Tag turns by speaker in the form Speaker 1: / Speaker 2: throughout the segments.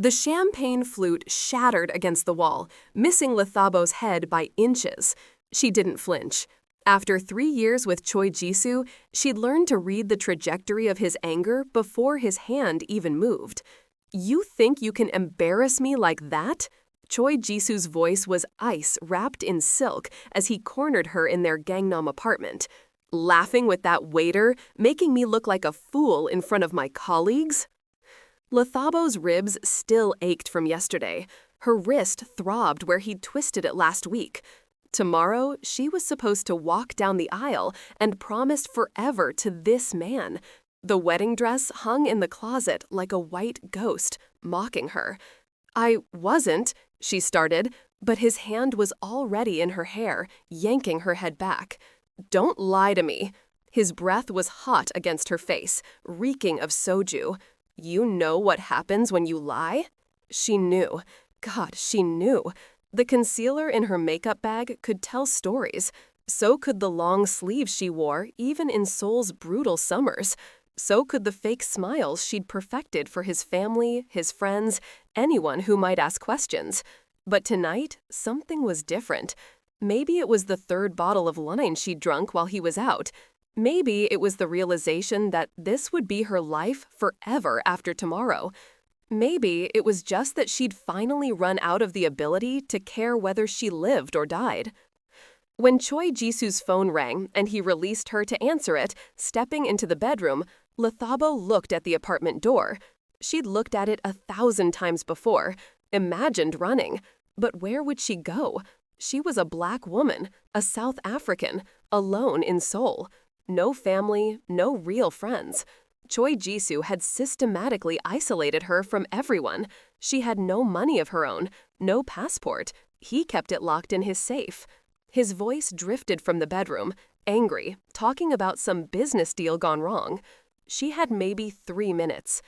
Speaker 1: The champagne flute shattered against the wall, missing Lethabo's head by inches. She didn't flinch. After 3 years with Choi Jisu, she'd learned to read the trajectory of his anger before his hand even moved. "You think you can embarrass me like that?" Choi Jisu's voice was ice wrapped in silk as he cornered her in their Gangnam apartment. "Laughing with that waiter, making me look like a fool in front of my colleagues?" Lethabo's ribs still ached from yesterday. Her wrist throbbed where he'd twisted it last week. Tomorrow, she was supposed to walk down the aisle and promised forever to this man. The wedding dress hung in the closet like a white ghost, mocking her. "I wasn't," she started, but his hand was already in her hair, yanking her head back. "Don't lie to me." His breath was hot against her face, reeking of soju. "You know what happens when you lie?" She knew. God, she knew. The concealer in her makeup bag could tell stories. So could the long sleeves she wore, even in Seoul's brutal summers. So could the fake smiles she'd perfected for his family, his friends, anyone who might ask questions. But tonight, something was different. Maybe it was the 3rd bottle of wine she'd drunk while he was out. Maybe it was the realization that this would be her life forever after tomorrow. Maybe it was just that she'd finally run out of the ability to care whether she lived or died. When Choi Jisu's phone rang and he released her to answer it, stepping into the bedroom, Lethabo looked at the apartment door. She'd looked at it 1,000 times before, imagined running. But where would she go? She was a Black woman, a South African, alone in Seoul. No family, no real friends. Choi Jisu had systematically isolated her from everyone. She had no money of her own, no passport. He kept it locked in his safe. His voice drifted from the bedroom, angry, talking about some business deal gone wrong. She had maybe 3 minutes.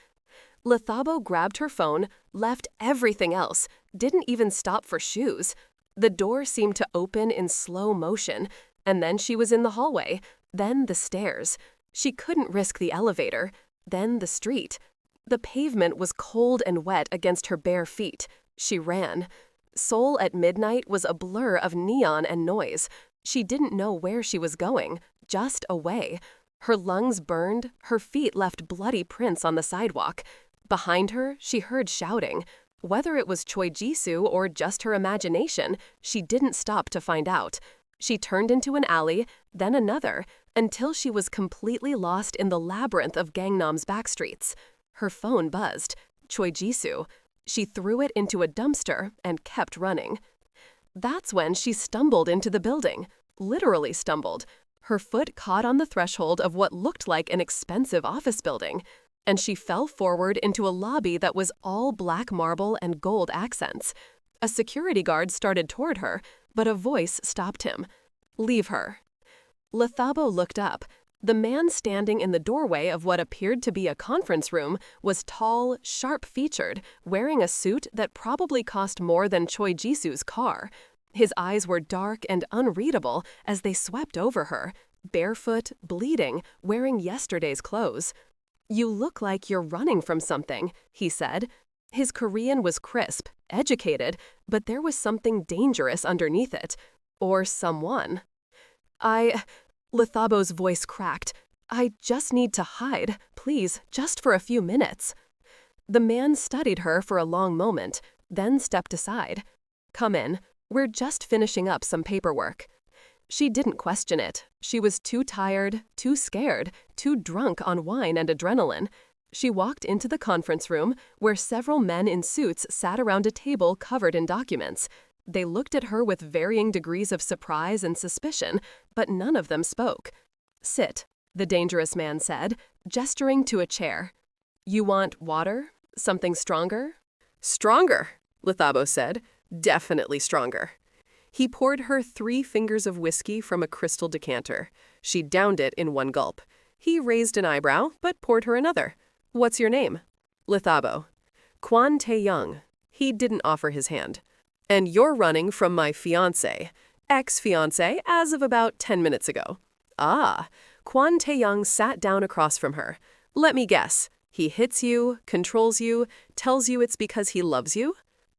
Speaker 1: Lethabo grabbed her phone, left everything else, didn't even stop for shoes. The door seemed to open in slow motion, and then she was in the hallway, then the stairs. She couldn't risk the elevator, then the street. The pavement was cold and wet against her bare feet. She ran. Seoul at midnight was a blur of neon and noise. She didn't know where she was going, just away. Her lungs burned, her feet left bloody prints on the sidewalk. Behind her, she heard shouting. Whether it was Choi Jisu or just her imagination, she didn't stop to find out. She turned into an alley, then another, until she was completely lost in the labyrinth of Gangnam's backstreets. Her phone buzzed. Choi Jisu. She threw it into a dumpster and kept running. That's when she stumbled into the building. Literally stumbled. Her foot caught on the threshold of what looked like an expensive office building, and she fell forward into a lobby that was all black marble and gold accents. A security guard started toward her, but a voice stopped him. "Leave her." Lethabo looked up. The man standing in the doorway of what appeared to be a conference room was tall, sharp-featured, wearing a suit that probably cost more than Choi Jisu's car. His eyes were dark and unreadable as they swept over her, barefoot, bleeding, wearing yesterday's clothes. "You look like you're running from something," he said. His Korean was crisp, educated, but there was something dangerous underneath it. Or someone. Lethabo's voice cracked. "I just need to hide, please, just for a few minutes." The man studied her for a long moment, then stepped aside. "Come in. We're just finishing up some paperwork." She didn't question it. She was too tired, too scared, too drunk on wine and adrenaline. She walked into the conference room, where several men in suits sat around a table covered in documents. They looked at her with varying degrees of surprise and suspicion, but none of them spoke. "Sit," the dangerous man said, gesturing to a chair. "You want water? Something stronger?" "Stronger," Lethabo said. "Definitely stronger." He poured her 3 fingers of whiskey from a crystal decanter. She downed it in one gulp. He raised an eyebrow, but poured her another. "What's your name?" "Lethabo." "Kwon Taeyang." He didn't offer his hand. "And you're running from my fiancé, ex-fiancé, as of about 10 minutes ago." "Ah." Kwon Taeyang sat down across from her. "Let me guess," he He hits you, controls you, tells you it's because he loves you?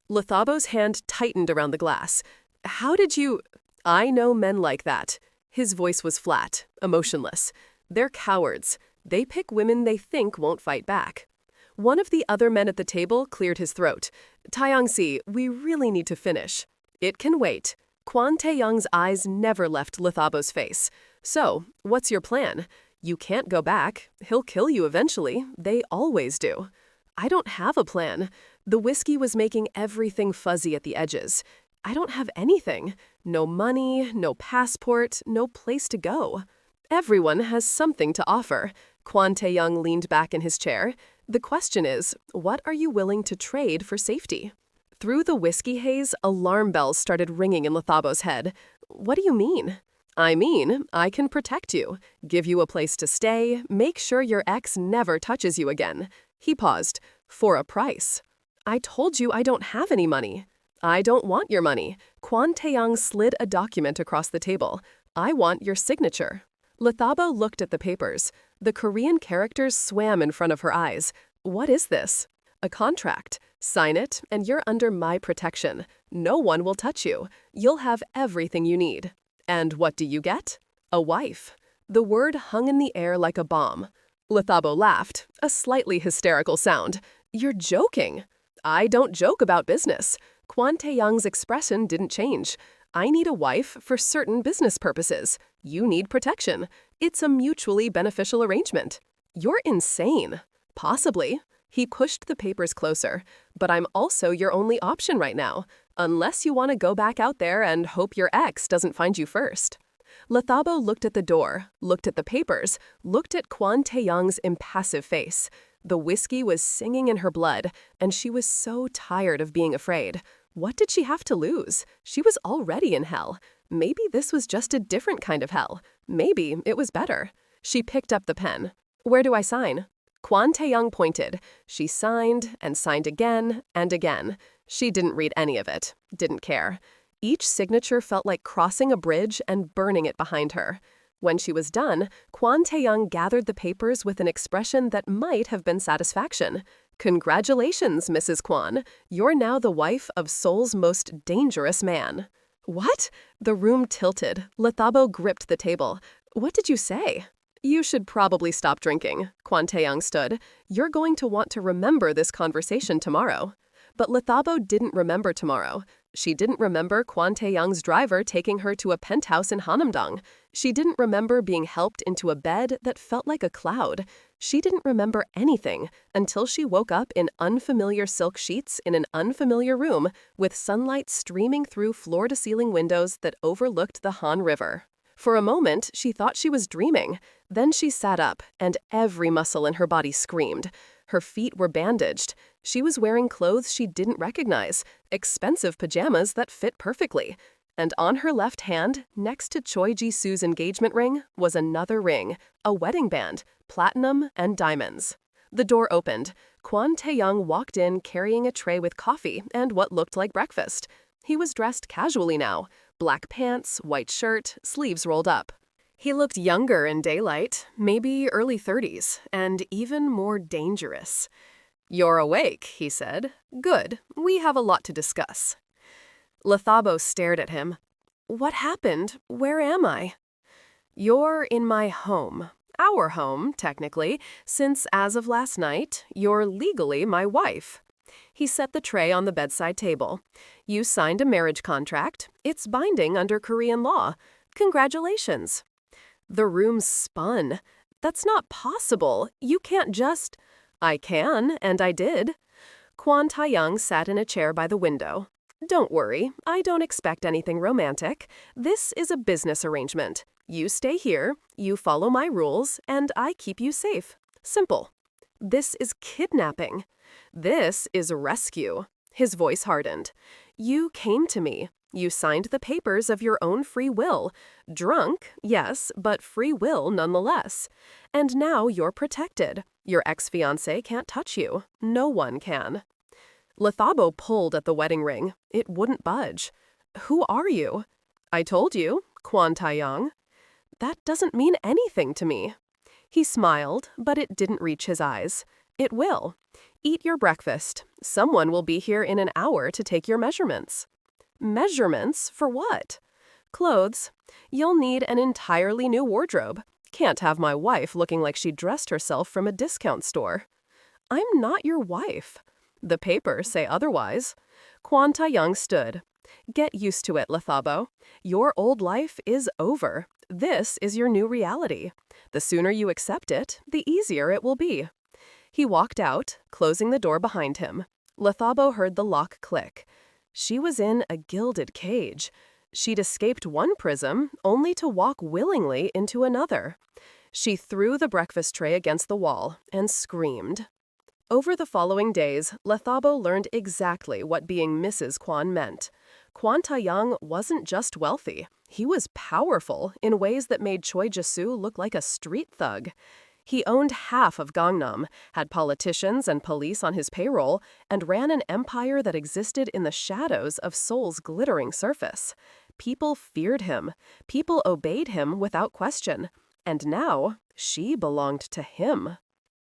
Speaker 1: Lethabo's hand tightened around the glass. How did you— I know men like that. His voice was flat, emotionless. They're cowards. They pick women they think won't fight back. One of the other men at the table cleared his throat. Taeyang-si, we really need to finish. It can wait. Kwon Taeyang's eyes never left Lethabo's face. So, what's your plan? You can't go back. He'll kill you eventually. They always do. I don't have a plan. The whiskey was making everything fuzzy at the edges. I don't have anything. No money, no passport, no place to go. Everyone has something to offer. Kwon Taeyang leaned back in his chair. The question is, what are you willing to trade for safety? Through the whiskey haze, alarm bells started ringing in Lethabo's head. What do you mean? I mean, I can protect you, give you a place to stay, make sure your ex never touches you again. He paused. For a price. I told you I don't have any money. I don't want your money. Kwon Taeyang slid a document across the table. I want your signature. Lethabo looked at the papers. The Korean characters swam in front of her eyes. What is this? A contract. Sign it, and you're under my protection. No one will touch you. You'll have everything you need. And what do you get? A wife. The word hung in the air like a bomb. Lethabo laughed, a slightly hysterical sound. You're joking. I don't joke about business. Kwon Taeyang's expression didn't change. I need a wife for certain business purposes. You need protection. It's a mutually beneficial arrangement. You're insane. Possibly. He pushed the papers closer. But I'm also your only option right now, unless you want to go back out there and hope your ex doesn't find you first. Lethabo looked at the door, looked at the papers, looked at Kwon Taeyang's impassive face. The whiskey was singing in her blood, and she was so tired of being afraid. What did she have to lose? She was already in hell. Maybe this was just a different kind of hell. Maybe it was better. She picked up the pen. Where do I sign? Kwon Taeyang pointed. She signed and signed again and again. She didn't read any of it, didn't care. Each signature felt like crossing a bridge and burning it behind her. When she was done, Kwon Taeyang gathered the papers with an expression that might have been satisfaction. Congratulations, Mrs. Kwon. You're now the wife of Seoul's most dangerous man. What? The room tilted. Lethabo gripped the table. What did you say? You should probably stop drinking. Kwon Taeyang stood. You're going to want to remember this conversation tomorrow. But Lethabo didn't remember tomorrow. She didn't remember Kwon Taeyang's driver taking her to a penthouse in Hanamdong. She didn't remember being helped into a bed that felt like a cloud. She didn't remember anything until she woke up in unfamiliar silk sheets in an unfamiliar room with sunlight streaming through floor-to-ceiling windows that overlooked the Han River. For a moment, she thought she was dreaming. Then she sat up, and every muscle in her body screamed. Her feet were bandaged. She was wearing clothes she didn't recognize, expensive pajamas that fit perfectly. And on her left hand, next to Choi Jisu's engagement ring, was another ring, a wedding band, platinum and diamonds. The door opened. Kwon Taeyang walked in carrying a tray with coffee and what looked like breakfast. He was dressed casually now, black pants, white shirt, sleeves rolled up. He looked younger in daylight, maybe early 30s, and even more dangerous. You're awake, he said. Good. We have a lot to discuss. Lethabo stared at him. What happened? Where am I? You're in my home. Our home, technically, since as of last night, you're legally my wife. He set the tray on the bedside table. You signed a marriage contract. It's binding under Korean law. Congratulations. The room spun. That's not possible. You can't just— I can, and I did. Kwon Taeyang sat in a chair by the window. Don't worry, I don't expect anything romantic. This is a business arrangement. You stay here, you follow my rules, and I keep you safe. Simple. This is kidnapping. This is rescue. His voice hardened. You came to me. You signed the papers of your own free will. Drunk, yes, but free will nonetheless. And now you're protected. Your ex-fiancé can't touch you. No one can. Lethabo pulled at the wedding ring. It wouldn't budge. Who are you? I told you, Kwon Taeyang. That doesn't mean anything to me. He smiled, but it didn't reach his eyes. It will. Eat your breakfast. Someone will be here in an hour to take your measurements. Measurements? For what? Clothes. You'll need an entirely new wardrobe. Can't have my wife looking like she dressed herself from a discount store. I'm not your wife. The papers say otherwise. Kwon Taeyang stood. Get used to it, Lethabo. Your old life is over. This is your new reality. The sooner you accept it, the easier it will be. He walked out, closing the door behind him. Lethabo heard the lock click. She was in a gilded cage. She'd escaped one prison, only to walk willingly into another. She threw the breakfast tray against the wall and screamed. Over the following days, Lethabo learned exactly what being Mrs. Kwon meant. Kwon Taeyang wasn't just wealthy. He was powerful in ways that made Choi Jisu look like a street thug. He owned half of Gangnam, had politicians and police on his payroll, and ran an empire that existed in the shadows of Seoul's glittering surface. People feared him. People obeyed him without question. And now, she belonged to him.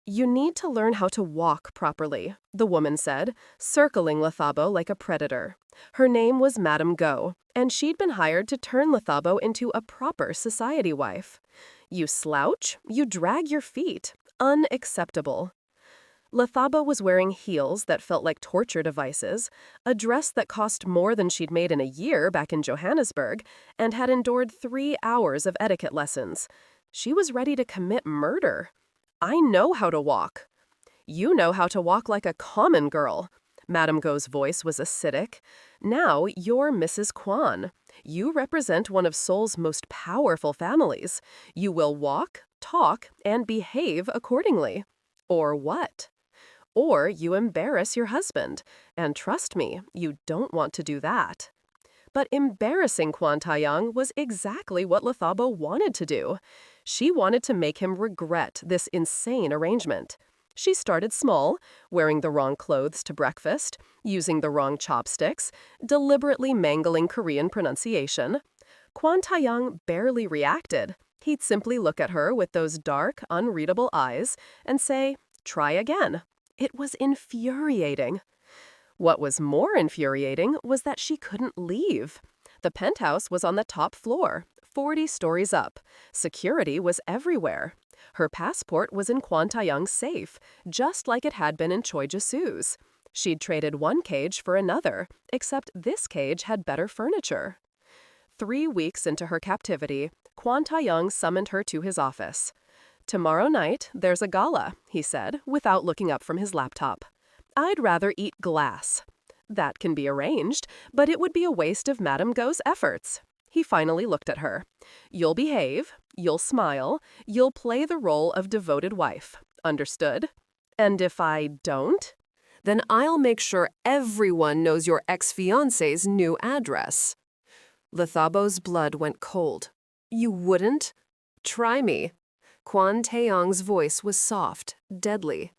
Speaker 1: You need to learn how to walk properly, the woman said, circling Lethabo like a predator. Her name was Madame Go, and she'd been hired to turn Lethabo into a proper society wife. You slouch, you drag your feet. Unacceptable. Lethabo was wearing heels that felt like torture devices, a dress that cost more than she'd made in a year back in Johannesburg, and had endured 3 hours of etiquette lessons. She was ready to commit murder. I know how to walk. You know how to walk like a common girl. Madame Go's voice was acidic. Now you're Mrs. Kwon. You represent one of Seoul's most powerful families. You will walk, talk, and behave accordingly. Or what? Or you embarrass your husband. And trust me, you don't want to do that. But embarrassing Kwon Taeyang was exactly what Lethabo wanted to do. She wanted to make him regret this insane arrangement. She started small, wearing the wrong clothes to breakfast, using the wrong chopsticks, deliberately mangling Korean pronunciation. Kwon Taeyang barely reacted. He'd simply look at her with those dark, unreadable eyes and say, "Try again." It was infuriating. What was more infuriating was that she couldn't leave. The penthouse was on the top floor, 40 stories up. Security was everywhere. Her passport was in Kwon Taeyang's safe, just like it had been in Choi Jisu's. She'd traded one cage for another, except this cage had better furniture. 3 weeks into her captivity, Kwon Taeyang summoned her to his office. "Tomorrow night, there's a gala," he said, without looking up from his laptop. "I'd rather eat glass." "That can be arranged, but it would be a waste of Madame Go's efforts." He finally looked at her. "You'll behave, you'll smile, you'll play the role of devoted wife. Understood? And if I don't? Then I'll make sure everyone knows your ex-fiancé's new address." Lethabo's blood went cold. "You wouldn't? Try me." Kwon Taeyang's voice was soft, deadly.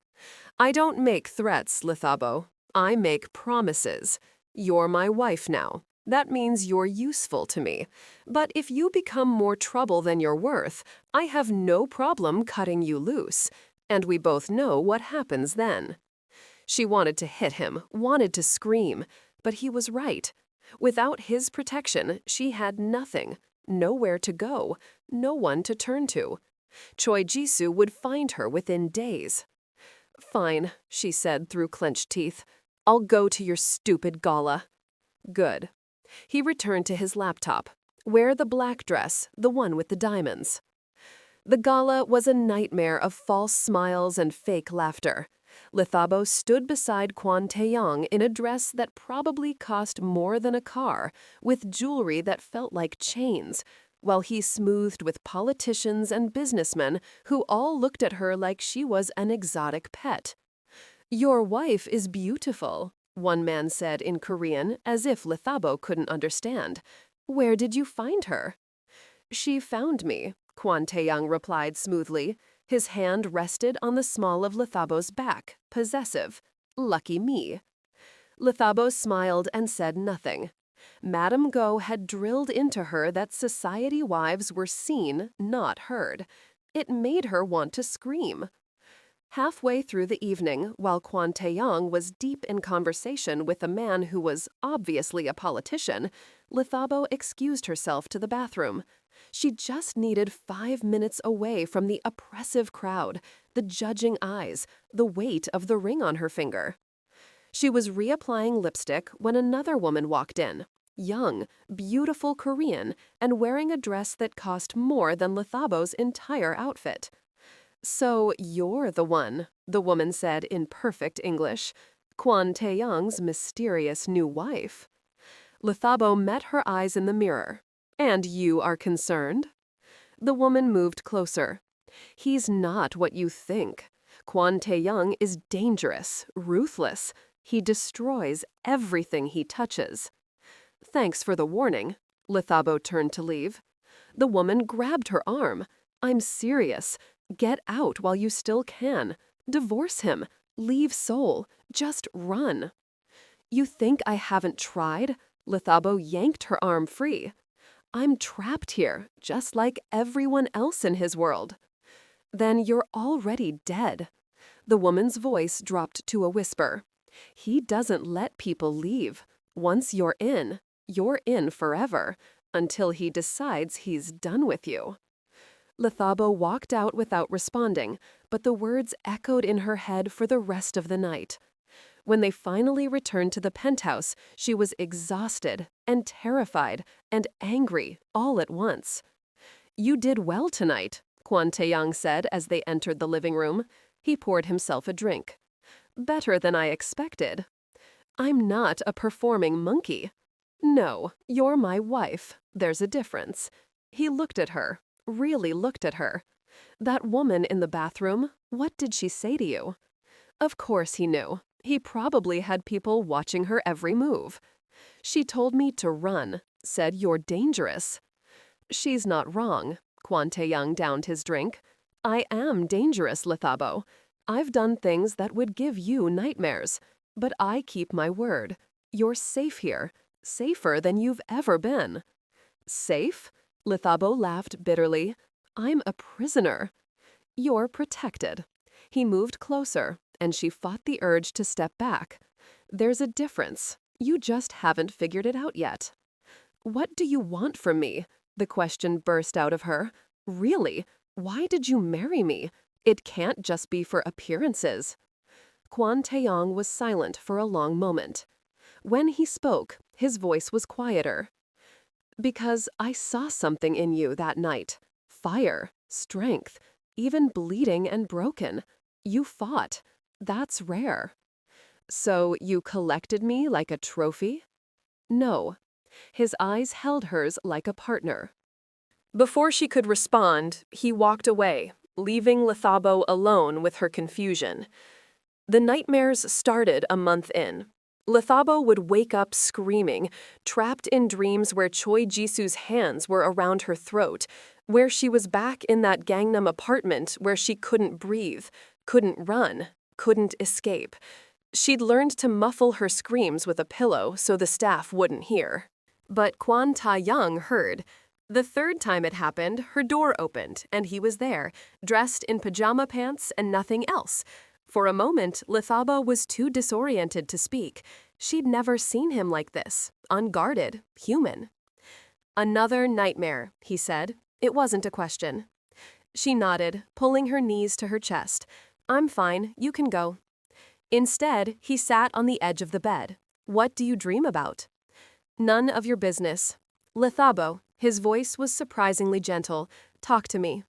Speaker 1: "I don't make threats, Lethabo. I make promises. You're my wife now. That means you're useful to me. But if you become more trouble than you're worth, I have no problem cutting you loose. And we both know what happens then." She wanted to hit him, wanted to scream. But he was right. Without his protection, she had nothing. Nowhere to go. No one to turn to. Choi Jisu would find her within days. "Fine," she said through clenched teeth. "I'll go to your stupid gala." Good. He returned to his laptop. Wear the black dress, the one with the diamonds. The gala was a nightmare of false smiles and fake laughter. Lethabo stood beside Kwon Taeyang in a dress that probably cost more than a car, with jewelry that felt like chains, while he smoothed with politicians and businessmen who all looked at her like she was an exotic pet. "Your wife is beautiful," one man said in Korean, as if Lethabo couldn't understand. "Where did you find her?" "She found me," Kwon Taeyang replied smoothly. His hand rested on the small of Lethabo's back, possessive. "Lucky me." Lethabo smiled and said nothing. Madame Go had drilled into her that society wives were seen, not heard. It made her want to scream. Halfway through the evening, while Kwon Taeyang was deep in conversation with a man who was obviously a politician, Lethabo excused herself to the bathroom. She just needed 5 minutes away from the oppressive crowd, the judging eyes, the weight of the ring on her finger. She was reapplying lipstick when another woman walked in. Young, beautiful Korean, and wearing a dress that cost more than Lethabo's entire outfit. "So you're the one," the woman said in perfect English. "Kwon Taeyang's mysterious new wife." Lethabo met her eyes in the mirror. "And you are concerned?" The woman moved closer. "He's not what you think. Kwon Taeyang is dangerous, ruthless. He destroys everything he touches." "Thanks for the warning." Lethabo turned to leave. The woman grabbed her arm. "I'm serious. Get out while you still can. Divorce him. Leave Seoul. Just run." "You think I haven't tried?" Lethabo yanked her arm free. "I'm trapped here, just like everyone else in his world." "Then you're already dead." The woman's voice dropped to a whisper. "He doesn't let people leave. Once you're in forever, until he decides he's done with you." Lethabo walked out without responding, but the words echoed in her head for the rest of the night. When they finally returned to the penthouse, she was exhausted and terrified and angry all at once. "You did well tonight," Kwon Taeyang said as they entered the living room. He poured himself a drink. "Better than I expected." "I'm not a performing monkey." "No, you're my wife. There's a difference." He looked at her, really looked at her. "That woman in the bathroom, what did she say to you?" Of course he knew. He probably had people watching her every move. "She told me to run, said you're dangerous." "She's not wrong." Kwon Taeyang downed his drink. "I am dangerous, Lethabo. I've done things that would give you nightmares. But I keep my word. You're safe here. Safer than you've ever been." "Safe?" Lethabo laughed bitterly. "I'm a prisoner." "You're protected." He moved closer, and she fought the urge to step back. "There's a difference. You just haven't figured it out yet." "What do you want from me?" The question burst out of her. "Really? Why did you marry me? It can't just be for appearances." Kwon Taeyang was silent for a long moment. When he spoke, his voice was quieter. "Because I saw something in you that night. Fire, strength, even bleeding and broken. You fought. That's rare." "So you collected me like a trophy?" "No." His eyes held hers like a partner. Before she could respond, he walked away, leaving Lethabo alone with her confusion. The nightmares started a month in. Lethabo would wake up screaming, trapped in dreams where Choi Jisu's hands were around her throat, where she was back in that Gangnam apartment where she couldn't breathe, couldn't run, couldn't escape. She'd learned to muffle her screams with a pillow so the staff wouldn't hear. But Kwon Taeyang heard. The third time it happened, her door opened, and he was there, dressed in pajama pants and nothing else. For a moment, Lethabo was too disoriented to speak. She'd never seen him like this, unguarded, human. "Another nightmare," he said. It wasn't a question. She nodded, pulling her knees to her chest. "I'm fine, you can go." Instead, he sat on the edge of the bed. "What do you dream about?" "None of your business." "Lethabo," his voice was surprisingly gentle. "Talk to me."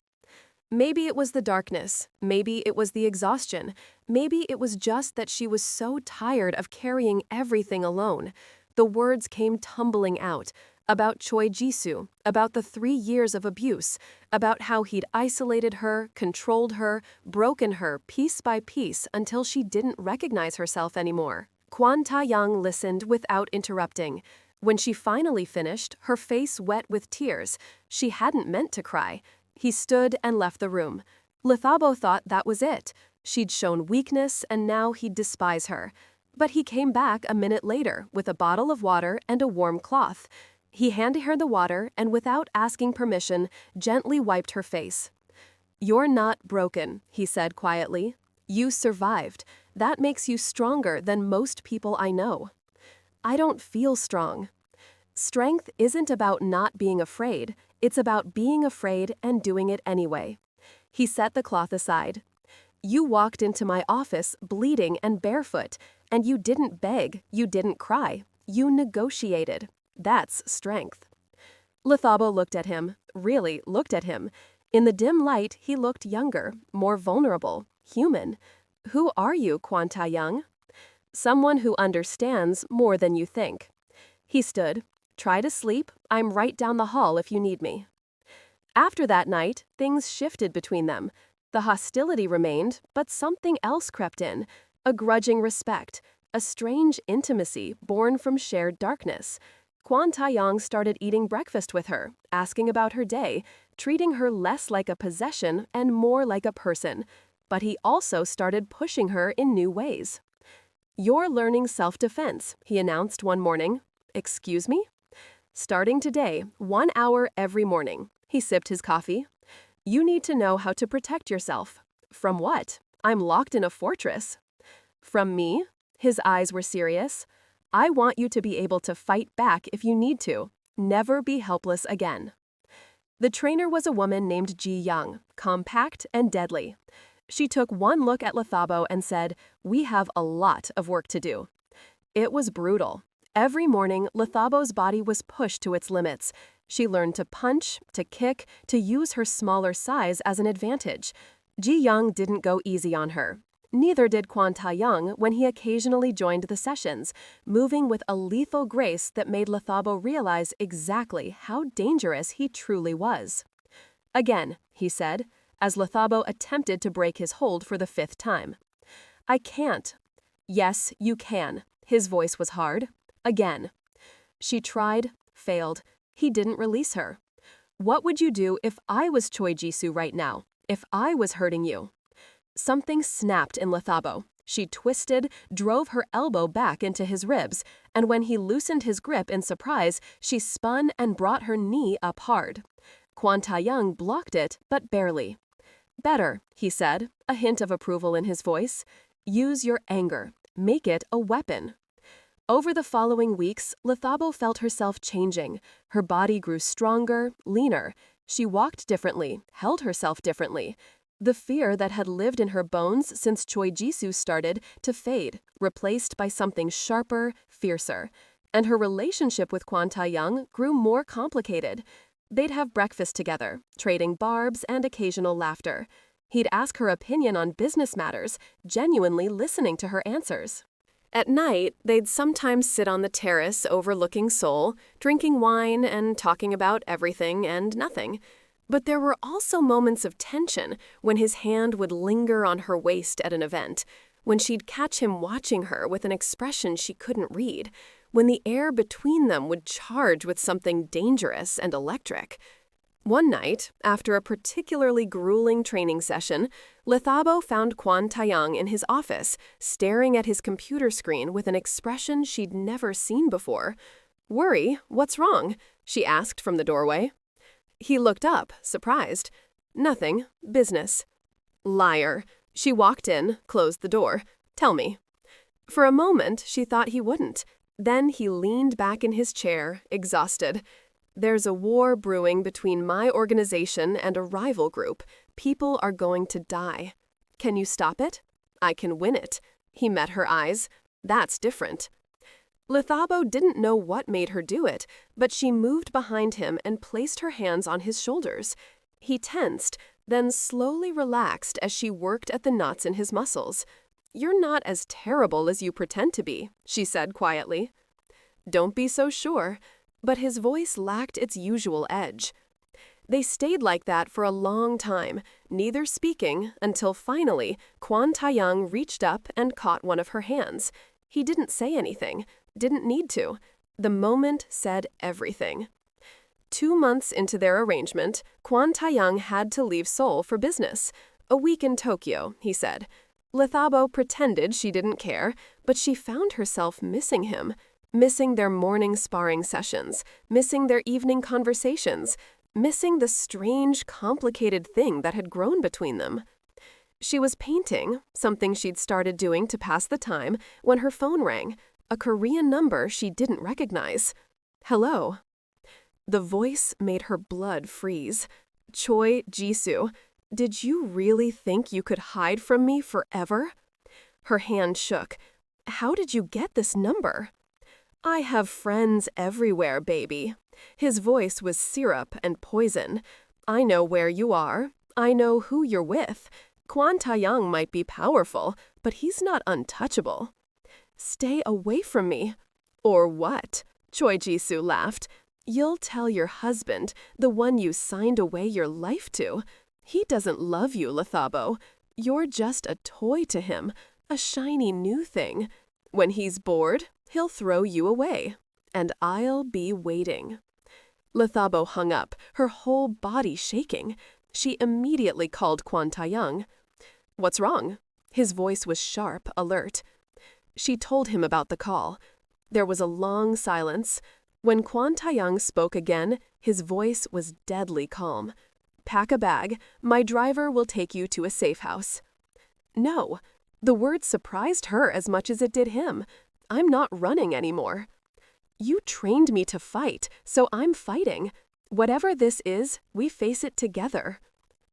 Speaker 1: Maybe it was the darkness, maybe it was the exhaustion, maybe it was just that she was so tired of carrying everything alone. The words came tumbling out, about Choi Jisu, about the 3 years of abuse, about how he'd isolated her, controlled her, broken her piece by piece until she didn't recognize herself anymore. Kwon Taeyang listened without interrupting. When she finally finished, her face wet with tears, she hadn't meant to cry. He stood and left the room. Lethabo thought that was it. She'd shown weakness and now he'd despise her. But he came back a minute later with a bottle of water and a warm cloth. He handed her the water and without asking permission, gently wiped her face. "You're not broken," he said quietly. You survived. That makes you stronger than most people I know. I don't feel strong. Strength isn't about not being afraid, it's about being afraid and doing it anyway. He set the cloth aside. You walked into my office bleeding and barefoot, and you didn't beg, you didn't cry, you negotiated. That's strength. Lethabo looked at him, really looked at him. In the dim light, he looked younger, more vulnerable, human. Who are you, Kwon Taeyang? Someone who understands more than you think. He stood. Try to sleep. I'm right down the hall if you need me. After that night, things shifted between them. The hostility remained, but something else crept in. A grudging respect, a strange intimacy born from shared darkness. Kwon Taeyang started eating breakfast with her, asking about her day, treating her less like a possession and more like a person. But he also started pushing her in new ways. You're learning self-defense, he announced one morning. Excuse me? Starting today, 1 hour every morning. He sipped his coffee. You need to know how to protect yourself. From what? I'm locked in a fortress. From me? His eyes were serious. I want you to be able to fight back if you need to. Never be helpless again. The trainer was a woman named Ji Young, compact and deadly. She took one look at Lethabo and said, "We have a lot of work to do." It was brutal. Every morning, Lethabo's body was pushed to its limits. She learned to punch, to kick, to use her smaller size as an advantage. Ji Young didn't go easy on her. Neither did Kwon Taeyang when he occasionally joined the sessions, moving with a lethal grace that made Lethabo realize exactly how dangerous he truly was. Again, he said, as Lethabo attempted to break his hold for the 5th time. I can't. Yes, you can. His voice was hard. Again. She tried, failed. He didn't release her. What would you do if I was Choi Jisu right now? If I was hurting you? Something snapped in Lethabo. She twisted, drove her elbow back into his ribs, and when he loosened his grip in surprise, she spun and brought her knee up hard. Kwon Taeyang blocked it, but barely. Better, he said, a hint of approval in his voice. Use your anger. Make it a weapon. Over the following weeks, Lethabo felt herself changing. Her body grew stronger, leaner. She walked differently, held herself differently. The fear that had lived in her bones since Choi Jisu started to fade, replaced by something sharper, fiercer. And her relationship with Kwon Taeyang grew more complicated. They'd have breakfast together, trading barbs and occasional laughter. He'd ask her opinion on business matters, genuinely listening to her answers. At night, they'd sometimes sit on the terrace overlooking Seoul, drinking wine and talking about everything and nothing. But there were also moments of tension when his hand would linger on her waist at an event, when she'd catch him watching her with an expression she couldn't read, when the air between them would charge with something dangerous and electric. One night, after a particularly grueling training session, Lethabo found Kwon Taeyang in his office, staring at his computer screen with an expression she'd never seen before. "Worry, what's wrong?" she asked from the doorway. He looked up, surprised. "Nothing, business." Liar. She walked in, closed the door. "Tell me." For a moment, she thought he wouldn't. Then he leaned back in his chair, exhausted. "There's a war brewing between my organization and a rival group. People are going to die. Can you stop it? I can win it." He met her eyes. "That's different." Lethabo didn't know what made her do it, but she moved behind him and placed her hands on his shoulders. He tensed, then slowly relaxed as she worked at the knots in his muscles. "You're not as terrible as you pretend to be," she said quietly. "Don't be so sure." But his voice lacked its usual edge. They stayed like that for a long time, neither speaking, until finally Kwon Taeyang reached up and caught one of her hands. He didn't say anything, didn't need to. The moment said everything. 2 months into their arrangement, Kwon Taeyang had to leave Seoul for business. "A week in Tokyo," he said. Lethabo pretended she didn't care, but she found herself missing him. Missing their morning sparring sessions, missing their evening conversations, missing the strange, complicated thing that had grown between them. She was painting, something she'd started doing to pass the time, when her phone rang, a Korean number she didn't recognize. Hello. The voice made her blood freeze. Choi Jisu, did you really think you could hide from me forever? Her hand shook. How did you get this number? I have friends everywhere, baby. His voice was syrup and poison. I know where you are. I know who you're with. Kwon Taeyang might be powerful, but he's not untouchable. Stay away from me. Or what? Choi Jisu laughed. You'll tell your husband, the one you signed away your life to. He doesn't love you, Lethabo. You're just a toy to him, a shiny new thing. When he's bored, he'll throw you away. And I'll be waiting. Lethabo hung up, her whole body shaking. She immediately called Kwon Taeyang. What's wrong? His voice was sharp, alert. She told him about the call. There was a long silence. When Kwon Taeyang spoke again, his voice was deadly calm. Pack a bag. My driver will take you to a safe house. No. The word surprised her as much as it did him. I'm not running anymore. You trained me to fight, so I'm fighting. Whatever this is, we face it together.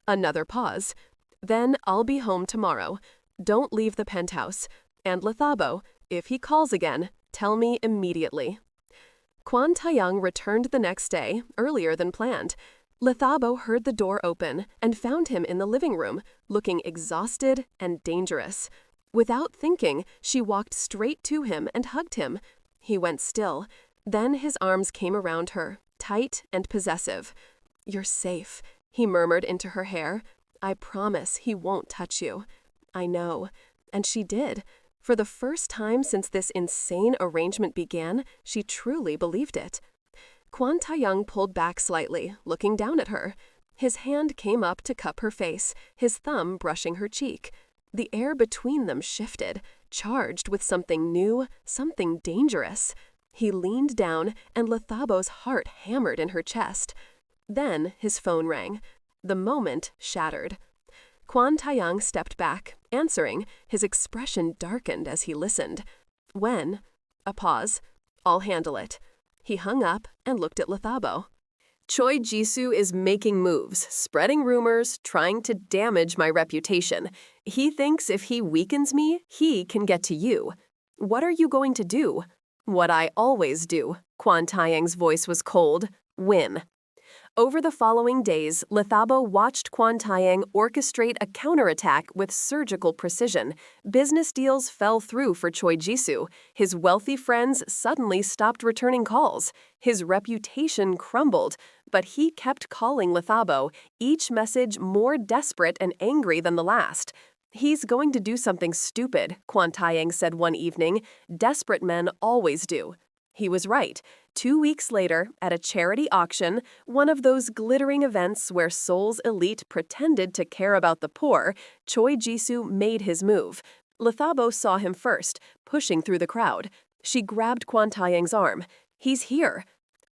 Speaker 1: Another pause. Then I'll be home tomorrow. Don't leave the penthouse. And Lethabo, if he calls again, tell me immediately. Kwon Taeyang returned the next day, earlier than planned. Lethabo heard the door open and found him in the living room, looking exhausted and dangerous. Without thinking, she walked straight to him and hugged him. He went still. Then his arms came around her, tight and possessive. You're safe, he murmured into her hair. I promise he won't touch you. I know. And she did. For the first time since this insane arrangement began, she truly believed it. Kwon Taeyang pulled back slightly, looking down at her. His hand came up to cup her face, his thumb brushing her cheek. The air between them shifted, charged with something new, something dangerous. He leaned down, and Lethabo's heart hammered in her chest. Then his phone rang. The moment shattered. Kwon Taeyang stepped back, answering. His expression darkened as he listened. When? A pause. I'll handle it. He hung up and looked at Lethabo. Choi Jisu is making moves, spreading rumors, trying to damage my reputation. He thinks if he weakens me, he can get to you. What are you going to do? What I always do. Kwon Taeyang's voice was cold. Win. Over the following days, Lethabo watched Kwon Taeyang orchestrate a counterattack with surgical precision. Business deals fell through for Choi Jisu. His wealthy friends suddenly stopped returning calls. His reputation crumbled, but he kept calling Lethabo, each message more desperate and angry than the last. He's going to do something stupid, Kwon Taeyang said one evening. Desperate men always do. He was right. 2 weeks later, at a charity auction, one of those glittering events where Seoul's elite pretended to care about the poor, Choi Jisu made his move. Lethabo saw him first, pushing through the crowd. She grabbed Kwon Taeyang's arm. He's here.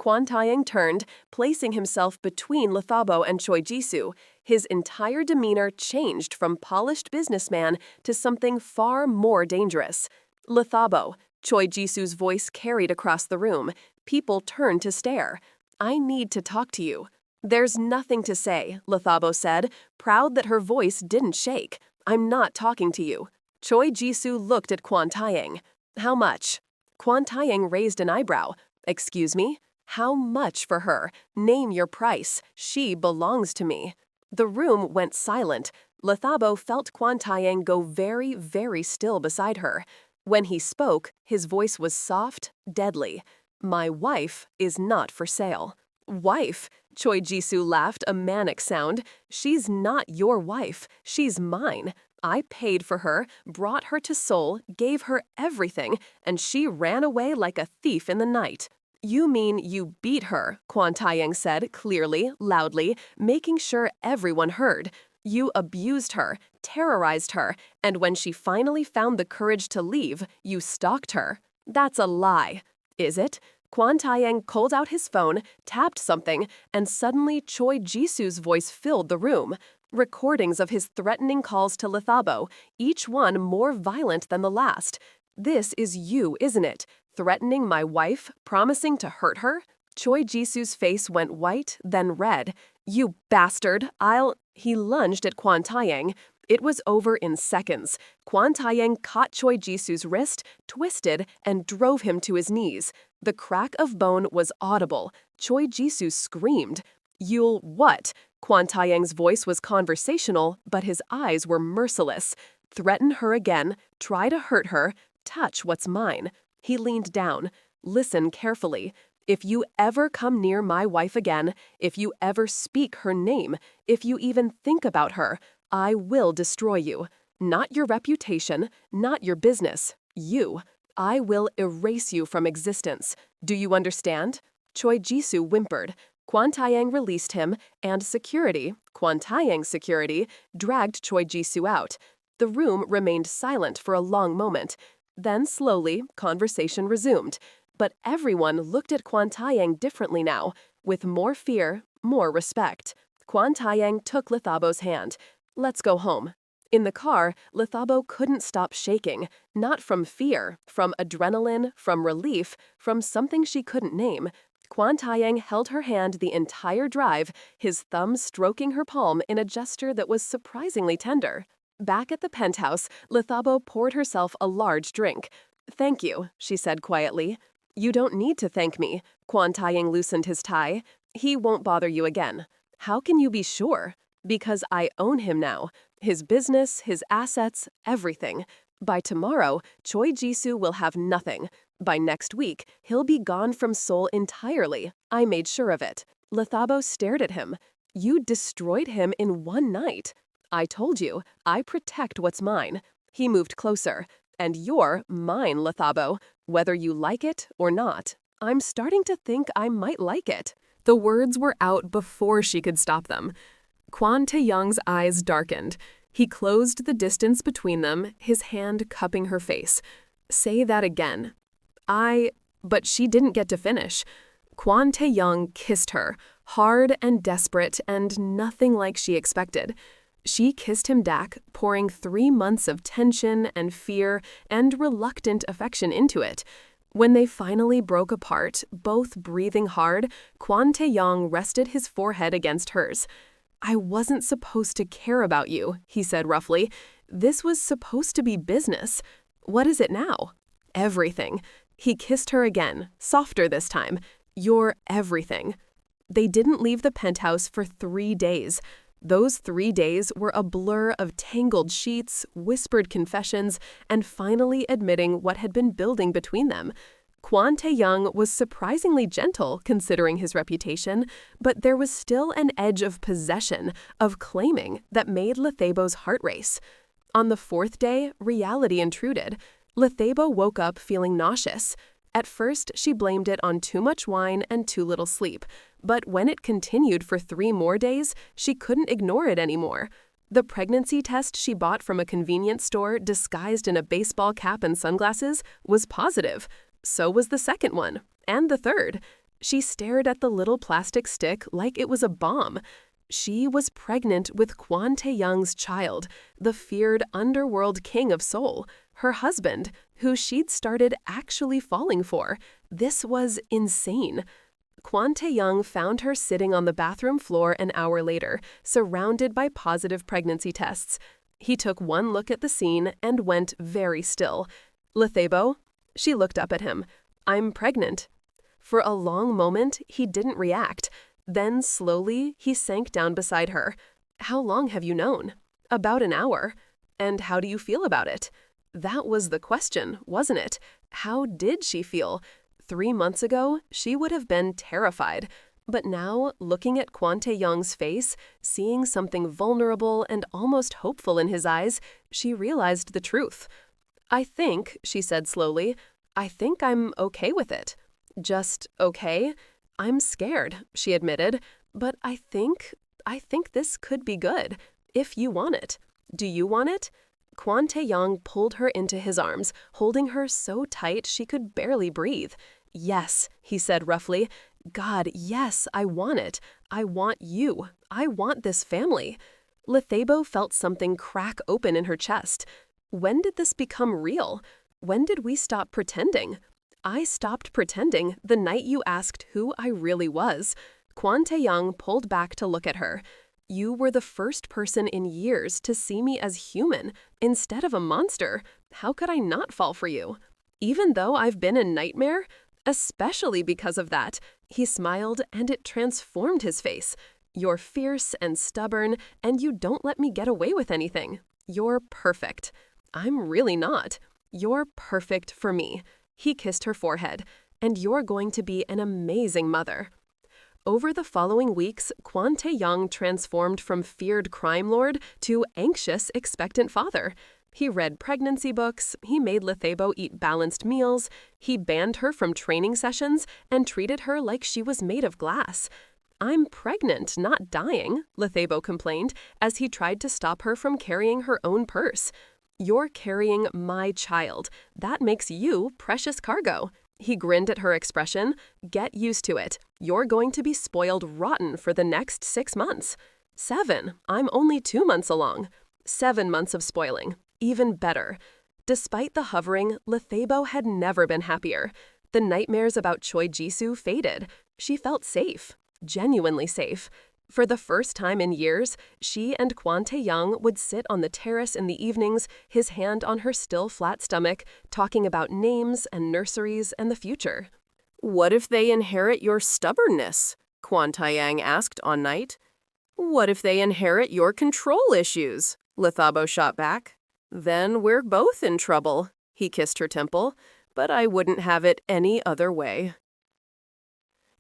Speaker 1: Kwon Taeyang turned, placing himself between Lethabo and Choi Jisu. His entire demeanor changed from polished businessman to something far more dangerous. Lethabo. Choi Jisu's voice carried across the room. People turned to stare. I need to talk to you. There's nothing to say, Lethabo said, proud that her voice didn't shake. I'm not talking to you. Choi Jisu looked at Kwon Taeyang. How much? Kwon Taeyang raised an eyebrow. Excuse me? How much for her? Name your price. She belongs to me. The room went silent. Lethabo felt Kwon Taeyang go very, very still beside her. When he spoke, his voice was soft, deadly. My wife is not for sale. Wife? Choi Jisu laughed a manic sound. She's not your wife. She's mine. I paid for her, brought her to Seoul, gave her everything, and she ran away like a thief in the night. You mean you beat her, Kwon Taeyang said clearly, loudly, making sure everyone heard. You abused her, terrorized her, and when she finally found the courage to leave, you stalked her. That's a lie. Is it? Kwon Taeyang pulled out his phone, tapped something, and suddenly Choi Jisu's voice filled the room. Recordings of his threatening calls to Lethabo, each one more violent than the last. "This is you, isn't it? Threatening my wife, promising to hurt her?" Choi Jisu's face went white, then red. "You bastard, I'll—" He lunged at Kwon Taeyang. It was over in seconds. Kwon Taeyang caught Choi Jisu's wrist, twisted, and drove him to his knees. The crack of bone was audible. Choi Jisu screamed. "You'll what?" Kwon Taeyang's voice was conversational, but his eyes were merciless. "Threaten her again, try to hurt her, touch what's mine." He leaned down. "Listen carefully. If you ever come near my wife again, if you ever speak her name, if you even think about her, I will destroy you. Not your reputation, not your business. You. I will erase you from existence. Do you understand?" Choi Jisu whimpered. Kwon Taeyang released him, and security, Kwon Taeyang's security, dragged Choi Jisu out. The room remained silent for a long moment. Then slowly, conversation resumed. But everyone looked at Kwon Taeyang differently now, with more fear, more respect. Kwon Taeyang took Lethabo's hand. "Let's go home." In the car, Lethabo couldn't stop shaking, not from fear, from adrenaline, from relief, from something she couldn't name. Kwon Taeyang held her hand the entire drive, his thumb stroking her palm in a gesture that was surprisingly tender. Back at the penthouse, Lethabo poured herself a large drink. "Thank you," she said quietly. "You don't need to thank me." Kwon Taeyang loosened his tie. "He won't bother you again." "How can you be sure?" "Because I own him now. His business, his assets, everything. By tomorrow, Choi Jisu will have nothing. By next week, he'll be gone from Seoul entirely. I made sure of it." Lethabo stared at him. "You destroyed him in one night." "I told you, I protect what's mine." He moved closer. "And you're mine, Lethabo, whether you like it or not." "I'm starting to think I might like it." The words were out before she could stop them. Kwon Taeyang's eyes darkened. He closed the distance between them, his hand cupping her face. "Say that again." But she didn't get to finish. Kwon Taeyang kissed her, hard and desperate and nothing like she expected. She kissed him back, pouring 3 months of tension and fear and reluctant affection into it. When they finally broke apart, both breathing hard, Kwon Taeyang rested his forehead against hers. "I wasn't supposed to care about you," he said roughly. "This was supposed to be business. What is it now?" "Everything." He kissed her again, softer this time. "You're everything." They didn't leave the penthouse for 3 days. Those 3 days were a blur of tangled sheets, whispered confessions, and finally admitting what had been building between them. Kwon Taeyang was surprisingly gentle considering his reputation, but there was still an edge of possession, of claiming, that made Lethabo's heart race. On the 4th day, reality intruded. Lethabo woke up feeling nauseous. At first, she blamed it on too much wine and too little sleep, but when it continued for 3 more days, she couldn't ignore it anymore. The pregnancy test she bought from a convenience store disguised in a baseball cap and sunglasses was positive. So was the 2nd one, and the 3rd. She stared at the little plastic stick like it was a bomb. She was pregnant with Kwon Taeyang's child, the feared underworld king of Seoul, her husband, who she'd started actually falling for. This was insane. Kwon Taeyang found her sitting on the bathroom floor an hour later, surrounded by positive pregnancy tests. He took one look at the scene and went very still. "Lethabo?" She looked up at him. "I'm pregnant." For a long moment, he didn't react. Then, slowly, he sank down beside her. "How long have you known?" "About an hour." "And how do you feel about it?" That was the question, wasn't it? How did she feel? 3 months ago, she would have been terrified. But now, looking at Kwon Taeyang's face, seeing something vulnerable and almost hopeful in his eyes, she realized the truth. "I think," she said slowly, "I think I'm okay with it." "Just okay?" "I'm scared," she admitted, "but I think this could be good, if you want it. Do you want it?" Kwon Taeyang pulled her into his arms, holding her so tight she could barely breathe. "Yes," he said roughly. "God, yes, I want it. I want you. I want this family." Lethabo felt something crack open in her chest. When did this become real? When did we stop pretending? I stopped pretending the night you asked who I really was. Kwon Taeyang pulled back to look at her. You were the first person in years to see me as human instead of a monster. How could I not fall for you? Even though I've been a nightmare? Especially because of that. He smiled and it transformed his face. You're fierce and stubborn, and you don't let me get away with anything. You're perfect. I'm really not. You're perfect for me. He kissed her forehead. And you're going to be an amazing mother. Over the following weeks, Kwon Taeyang transformed from feared crime lord to anxious, expectant father. He read pregnancy books, he made Lethabo eat balanced meals, he banned her from training sessions, and treated her like she was made of glass. I'm pregnant, not dying, Lethabo complained as he tried to stop her from carrying her own purse. You're carrying my child. That makes you precious cargo. He grinned at her expression. Get used to it. You're going to be spoiled rotten for the next 6 months. 7. I'm only 2 months along. 7 months of spoiling. Even better. Despite the hovering, Lethabo had never been happier. The nightmares about Choi Jisu faded. She felt safe. Genuinely safe. For the first time in years, she and Kwon Taeyang would sit on the terrace in the evenings, his hand on her still flat stomach, talking about names and nurseries and the future. What if they inherit your stubbornness? Kwon Taeyang asked on night. What if they inherit your control issues? Lethabo shot back. Then we're both in trouble. He kissed her temple, but I wouldn't have it any other way.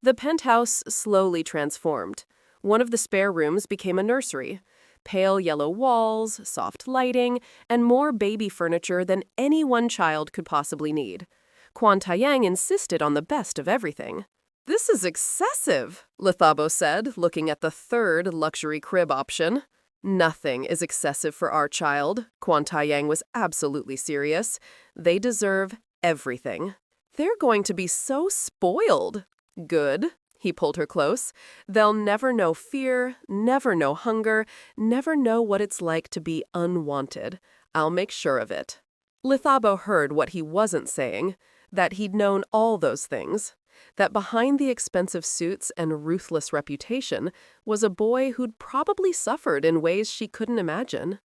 Speaker 1: The penthouse slowly transformed. One of the spare rooms became a nursery. Pale yellow walls, soft lighting, and more baby furniture than any one child could possibly need. Kwon Taeyang insisted on the best of everything. This is excessive, Lethabo said, looking at the third luxury crib option. Nothing is excessive for our child. Kwon Taeyang was absolutely serious. They deserve everything. They're going to be so spoiled. Good. He pulled her close. They'll never know fear, never know hunger, never know what it's like to be unwanted. I'll make sure of it. Lethabo heard what he wasn't saying, that he'd known all those things, that behind the expensive suits and ruthless reputation was a boy who'd probably suffered in ways she couldn't imagine.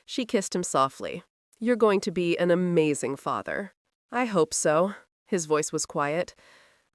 Speaker 1: She kissed him softly. You're going to be an amazing father. I hope so. His voice was quiet.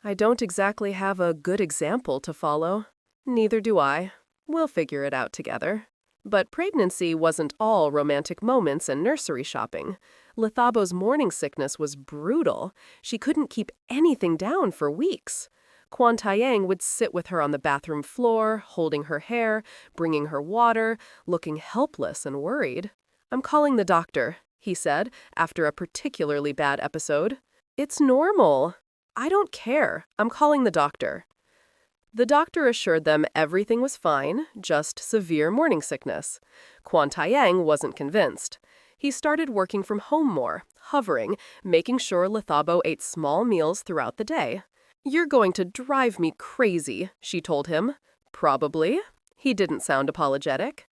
Speaker 1: I don't exactly have a good example to follow. Neither do I. We'll figure it out together. But pregnancy wasn't all romantic moments and nursery shopping. Lethabo's morning sickness was brutal. She couldn't keep anything down for weeks. Kwon Taeyang would sit with her on the bathroom floor, holding her hair, bringing her water, looking helpless and worried. I'm calling the doctor, he said, after a particularly bad episode. It's normal. I don't care. I'm calling the doctor. The doctor assured them everything was fine, just severe morning sickness. Kwon Taeyang wasn't convinced. He started working from home more, hovering, making sure Lethabo ate small meals throughout the day. You're going to drive me crazy, she told him. Probably. He didn't sound apologetic.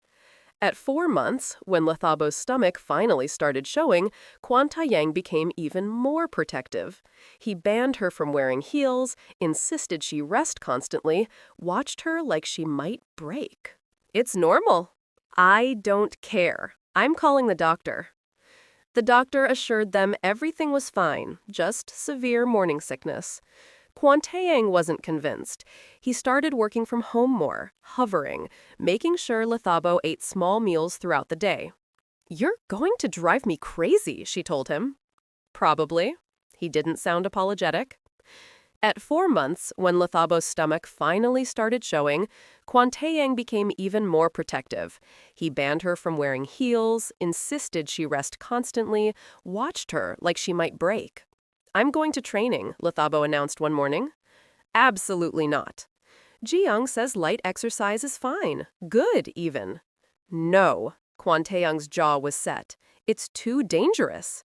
Speaker 1: At 4 months, when Lethabo's stomach finally started showing, Kwon Taeyang became even more protective. He banned her from wearing heels, insisted she rest constantly, watched her like she might break. It's normal. I don't care. I'm calling the doctor. The doctor assured them everything was fine, just severe morning sickness. Kwon Taeyang wasn't convinced. He started working from home more, hovering, making sure Lethabo ate small meals throughout the day. You're going to drive me crazy, she told him. Probably. He didn't sound apologetic. At 4 months, when Lethabo's stomach finally started showing, Kwon Taeyang became even more protective. He banned her from wearing heels, insisted she rest constantly, watched her like she might break. I'm going to training, Lethabo announced one morning. Absolutely not. Ji-young says light exercise is fine. Good, even. No. Kwon Taeyang's jaw was set. It's too dangerous.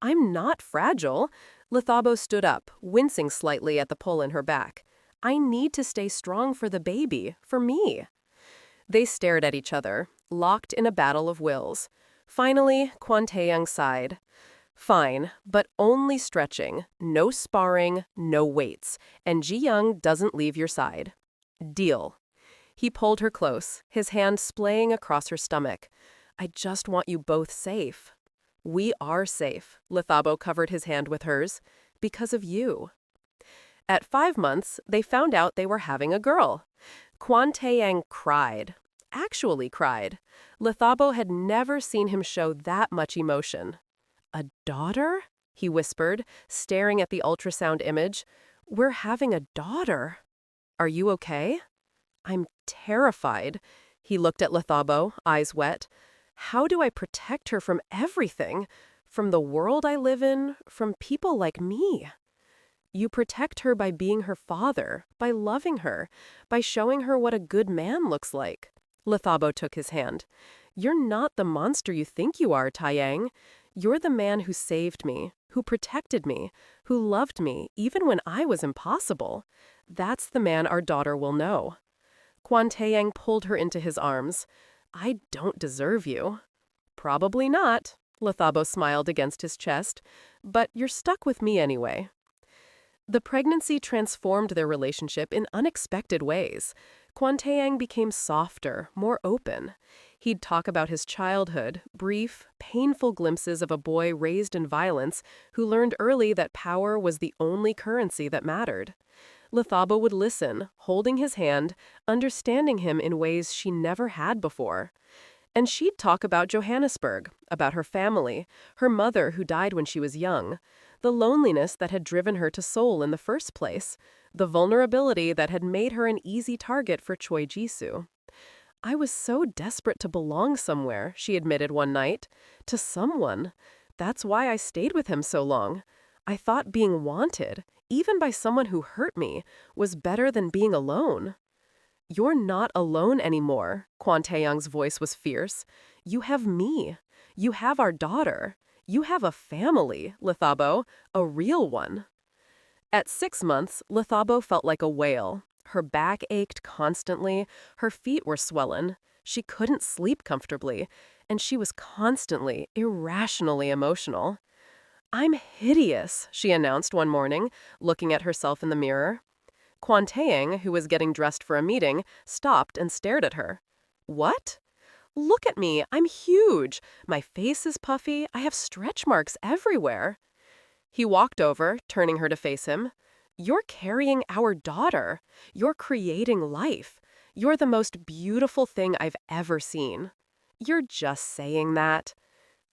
Speaker 1: I'm not fragile. Lethabo stood up, wincing slightly at the pull in her back. I need to stay strong for the baby, for me. They stared at each other, locked in a battle of wills. Finally, Kwon Taeyang sighed. Fine, but only stretching, no sparring, no weights, and Ji-young doesn't leave your side. Deal. He pulled her close, his hand splaying across her stomach. I just want you both safe. We are safe, Lethabo covered his hand with hers, because of you. At 5 months, they found out they were having a girl. Kwon Taeyang cried. Actually cried. Lethabo had never seen him show that much emotion. A daughter? He whispered, staring at the ultrasound image. We're having a daughter. Are you okay? I'm terrified. He looked at Lethabo, eyes wet. How do I protect her from everything? From the world I live in, from people like me? You protect her by being her father, by loving her, by showing her what a good man looks like. Lethabo took his hand. You're not the monster you think you are, Taeyang. You're the man who saved me, who protected me, who loved me even when I was impossible. That's the man our daughter will know. Kwon Taeyang pulled her into his arms. I don't deserve you. Probably not, Lethabo smiled against his chest, but you're stuck with me anyway. The pregnancy transformed their relationship in unexpected ways. Kwon Taeyang became softer, more open. He'd talk about his childhood, brief, painful glimpses of a boy raised in violence who learned early that power was the only currency that mattered. Lethabo would listen, holding his hand, understanding him in ways she never had before. And she'd talk about Johannesburg, about her family, her mother who died when she was young, the loneliness that had driven her to Seoul in the first place, the vulnerability that had made her an easy target for Choi Jisu. I was so desperate to belong somewhere, she admitted one night. To someone. That's why I stayed with him so long. I thought being wanted, even by someone who hurt me, was better than being alone. You're not alone anymore, Kwon Taeyang's voice was fierce. You have me. You have our daughter. You have a family, Lethabo, a real one. At 6 months, Lethabo felt like a whale. Her back ached constantly, her feet were swollen, she couldn't sleep comfortably, and she was constantly, irrationally emotional. I'm hideous, she announced one morning, looking at herself in the mirror. Kwon Taeyang, who was getting dressed for a meeting, stopped and stared at her. What? Look at me, I'm huge. My face is puffy, I have stretch marks everywhere. He walked over, turning her to face him. You're carrying our daughter. You're creating life. You're the most beautiful thing I've ever seen. You're just saying that.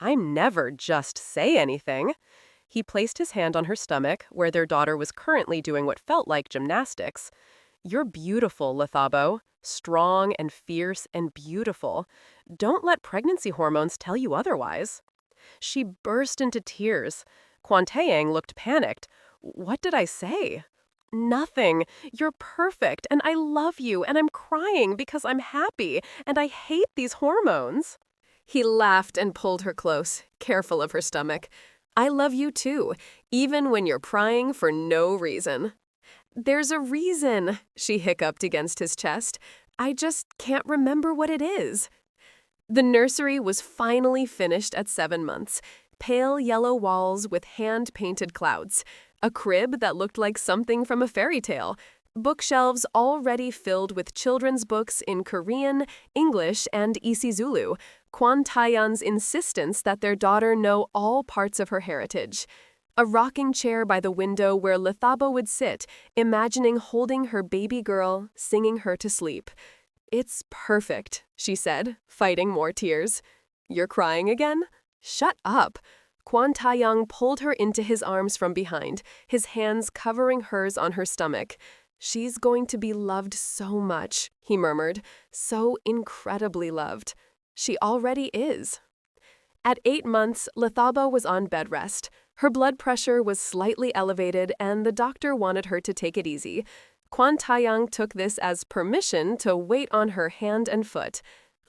Speaker 1: I never just say anything. He placed his hand on her stomach, where their daughter was currently doing what felt like gymnastics. You're beautiful, Lethabo. Strong and fierce and beautiful. Don't let pregnancy hormones tell you otherwise. She burst into tears. Kwon Taeyang looked panicked. What did I say? Nothing. You're perfect, and I love you, and I'm crying because I'm happy, and I hate these hormones. He laughed and pulled her close, careful of her stomach. I love you too, even when you're crying for no reason. There's a reason, she hiccuped against his chest. I just can't remember what it is. The nursery was finally finished at 7 months. Pale yellow walls with hand-painted clouds. A crib that looked like something from a fairy tale. Bookshelves already filled with children's books in Korean, English, and isiZulu. Kwon Taeyang's insistence that their daughter know all parts of her heritage. A rocking chair by the window where Lethabo would sit, imagining holding her baby girl, singing her to sleep. It's perfect, she said, fighting more tears. You're crying again? Shut up. Kwon Taeyang pulled her into his arms from behind, his hands covering hers on her stomach. She's going to be loved so much, he murmured, so incredibly loved. She already is. At 8 months, Lethabo was on bed rest. Her blood pressure was slightly elevated, and the doctor wanted her to take it easy. Kwon Taeyang took this as permission to wait on her hand and foot.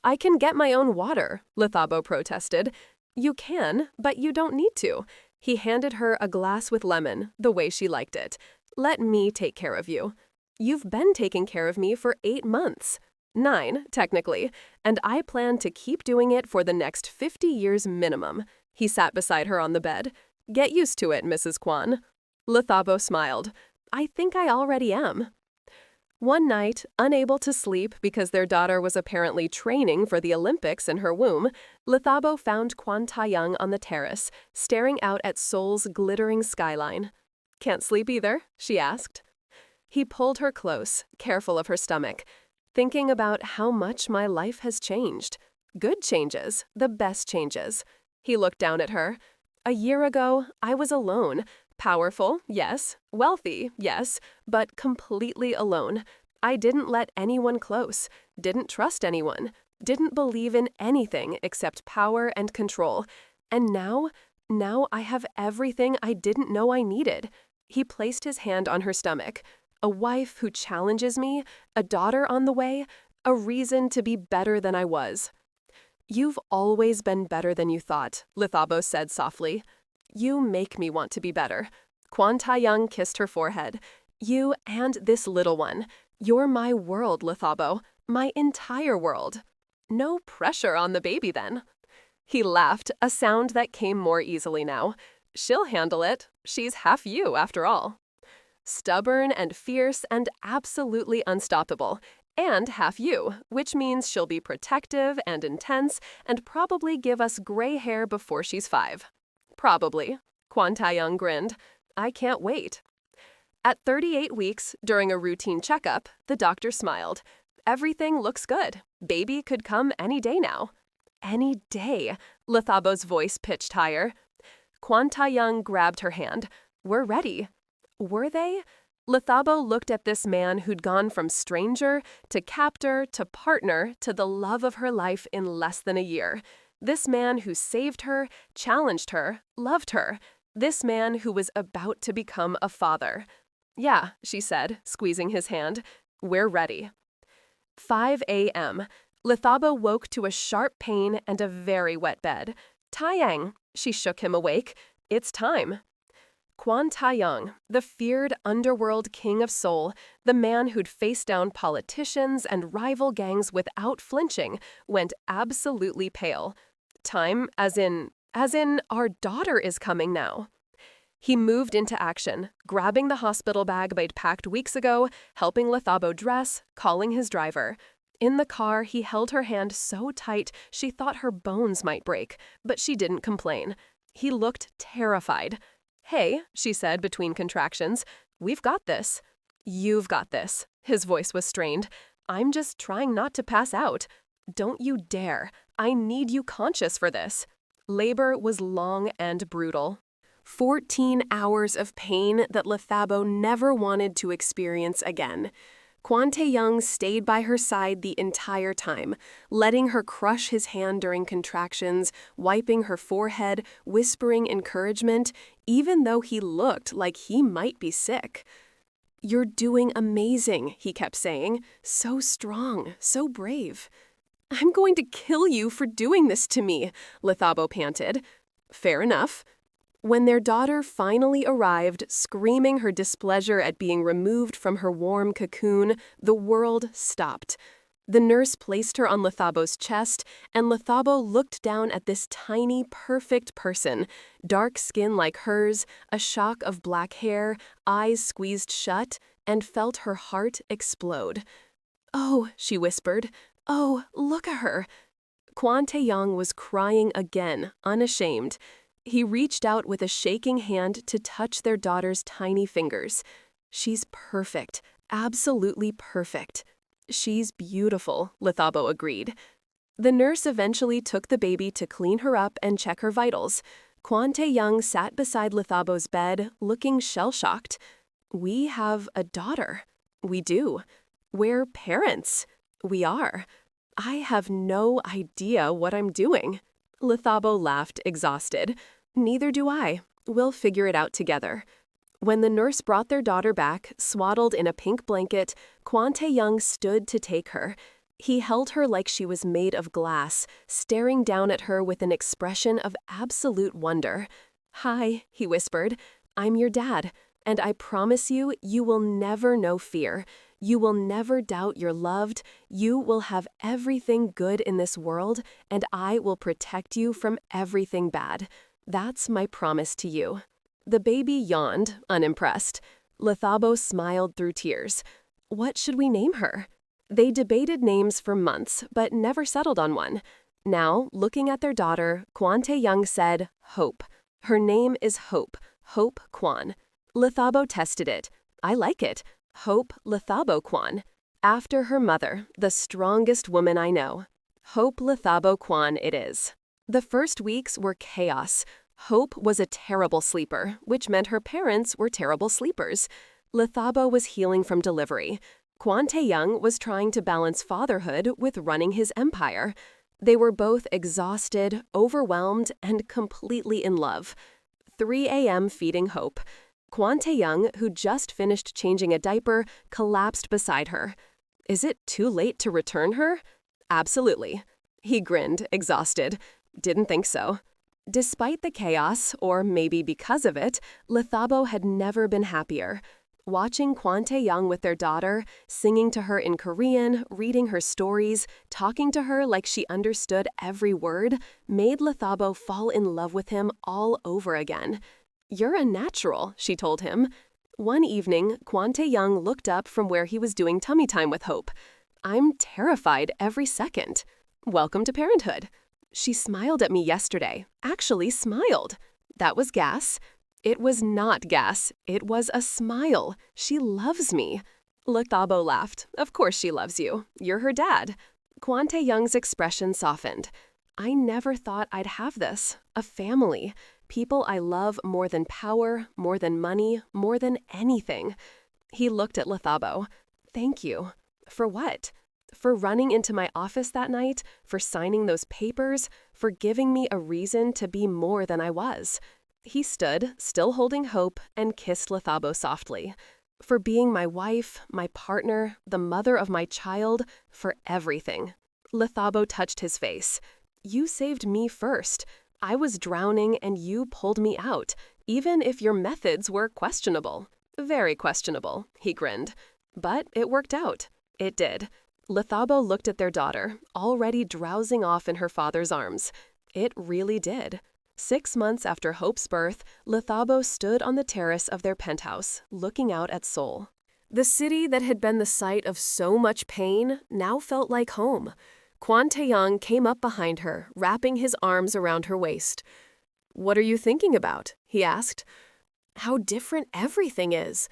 Speaker 1: I can get my own water, Lethabo protested. You can, but you don't need to. He handed her a glass with lemon, the way she liked it. Let me take care of you. You've been taking care of me for 8 months. 9, technically, and I plan to keep doing it for the next 50 years minimum. He sat beside her on the bed. Get used to it, Mrs. Kwon. Lethabo smiled. I think I already am. One night, unable to sleep because their daughter was apparently training for the Olympics in her womb, Lethabo found Kwon Taeyang on the terrace, staring out at Seoul's glittering skyline. Can't sleep either? She asked. He pulled her close, careful of her stomach, thinking about how much my life has changed. Good changes, the best changes. He looked down at her. A year ago, I was alone. Powerful, yes. Wealthy, yes. But completely alone. I didn't let anyone close. Didn't trust anyone. Didn't believe in anything except power and control. And now I have everything I didn't know I needed. He placed his hand on her stomach. A wife who challenges me, a daughter on the way, a reason to be better than I was. You've always been better than you thought, Lethabo said softly. You make me want to be better. Kwon Taeyang kissed her forehead. You and this little one. You're my world, Lethabo. My entire world. No pressure on the baby, then. He laughed, a sound that came more easily now. She'll handle it. She's half you, after all. Stubborn and fierce and absolutely unstoppable. And half you, which means she'll be protective and intense and probably give us gray hair before she's 5. Probably. Kwon Taeyang grinned. I can't wait. At 38 weeks, during a routine checkup, the doctor smiled. Everything looks good. Baby could come any day now. Any day. Lethabo's voice pitched higher. Kwon Taeyang grabbed her hand. We're ready. Were they? Lethabo looked at this man who'd gone from stranger to captor to partner to the love of her life in less than a year. This man who saved her, challenged her, loved her. This man who was about to become a father. Yeah, she said, squeezing his hand. We're ready. 5 a.m. Lethabo woke to a sharp pain and a very wet bed. Taeyang, she shook him awake. It's time. Kwon Taeyang, the feared underworld king of Seoul, the man who'd faced down politicians and rival gangs without flinching, went absolutely pale. Time, as in our daughter is coming now. He moved into action, grabbing the hospital bag they'd packed weeks ago, helping Lethabo dress, calling his driver. In the car, he held her hand so tight she thought her bones might break, but she didn't complain. He looked terrified. Hey, she said between contractions, we've got this. You've got this. His voice was strained. I'm just trying not to pass out. Don't you dare. I need you conscious for this. Labor was long and brutal. 14 hours of pain that Lethabo never wanted to experience again. Kwon Taeyang stayed by her side the entire time, letting her crush his hand during contractions, wiping her forehead, whispering encouragement, even though he looked like he might be sick. You're doing amazing, he kept saying. So strong, so brave. I'm going to kill you for doing this to me, Lethabo panted. Fair enough. When their daughter finally arrived, screaming her displeasure at being removed from her warm cocoon, the world stopped. The nurse placed her on Lethabo's chest, and Lethabo looked down at this tiny, perfect person, dark skin like hers, a shock of black hair, eyes squeezed shut, and felt her heart explode. Oh, she whispered. Oh, look at her. Kwon Taeyang was crying again, unashamed. He reached out with a shaking hand to touch their daughter's tiny fingers. She's perfect, absolutely perfect. She's beautiful, Lethabo agreed. The nurse eventually took the baby to clean her up and check her vitals. Kwon Taeyang sat beside Lethabo's bed, looking shell-shocked. We have a daughter. We do. We're parents. We are. I have no idea what I'm doing. Lethabo laughed, exhausted. Neither do I. We'll figure it out together. When the nurse brought their daughter back, swaddled in a pink blanket, Kwon Taeyang stood to take her. He held her like she was made of glass, staring down at her with an expression of absolute wonder. Hi, he whispered. I'm your dad. And I promise you, you will never know fear. You will never doubt you're loved. You will have everything good in this world, and I will protect you from everything bad. That's my promise to you." The baby yawned, unimpressed. Lethabo smiled through tears. What should we name her? They debated names for months, but never settled on one. Now, looking at their daughter, Kwon Taeyang said, "Hope. Her name is Hope. Hope Kwon." Lethabo tested it. "I like it. Hope Lethabo Kwon. After her mother, the strongest woman I know. Hope Lethabo Kwon it is." The first weeks were chaos. Hope was a terrible sleeper, which meant her parents were terrible sleepers. Lethabo was healing from delivery. Kwon Taeyang was trying to balance fatherhood with running his empire. They were both exhausted, overwhelmed, and completely in love. 3 a.m. feeding Hope. Kwon Taeyang, who just finished changing a diaper, collapsed beside her. "Is it too late to return her?" "Absolutely." He grinned, exhausted. "Didn't think so." Despite the chaos, or maybe because of it, Lethabo had never been happier. Watching Kwon Taeyang with their daughter, singing to her in Korean, reading her stories, talking to her like she understood every word, made Lethabo fall in love with him all over again. "You're a natural," she told him. One evening, Kwon Taeyang looked up from where he was doing tummy time with Hope. "I'm terrified every second." "Welcome to parenthood." "She smiled at me yesterday. Actually smiled." "That was gas." "It was not gas. It was a smile. She loves me." Lethabo laughed. "Of course she loves you. You're her dad." Kwon Taeyang's expression softened. "I never thought I'd have this. A family. People I love more than power, more than money, more than anything." He looked at Lethabo. "Thank you." "For what?" "For running into my office that night, for signing those papers, for giving me a reason to be more than I was." He stood, still holding Hope, and kissed Lethabo softly. "For being my wife, my partner, the mother of my child, for everything." Lethabo touched his face. "You saved me first. I was drowning and you pulled me out, even if your methods were questionable." "Very questionable," he grinned. "But it worked out." It did. Lethabo looked at their daughter, already drowsing off in her father's arms. It really did. 6 months after Hope's birth, Lethabo stood on the terrace of their penthouse, looking out at Seoul. The city that had been the site of so much pain now felt like home. Kwon Taeyang came up behind her, wrapping his arms around her waist. "What are you thinking about?" he asked. "How different everything is.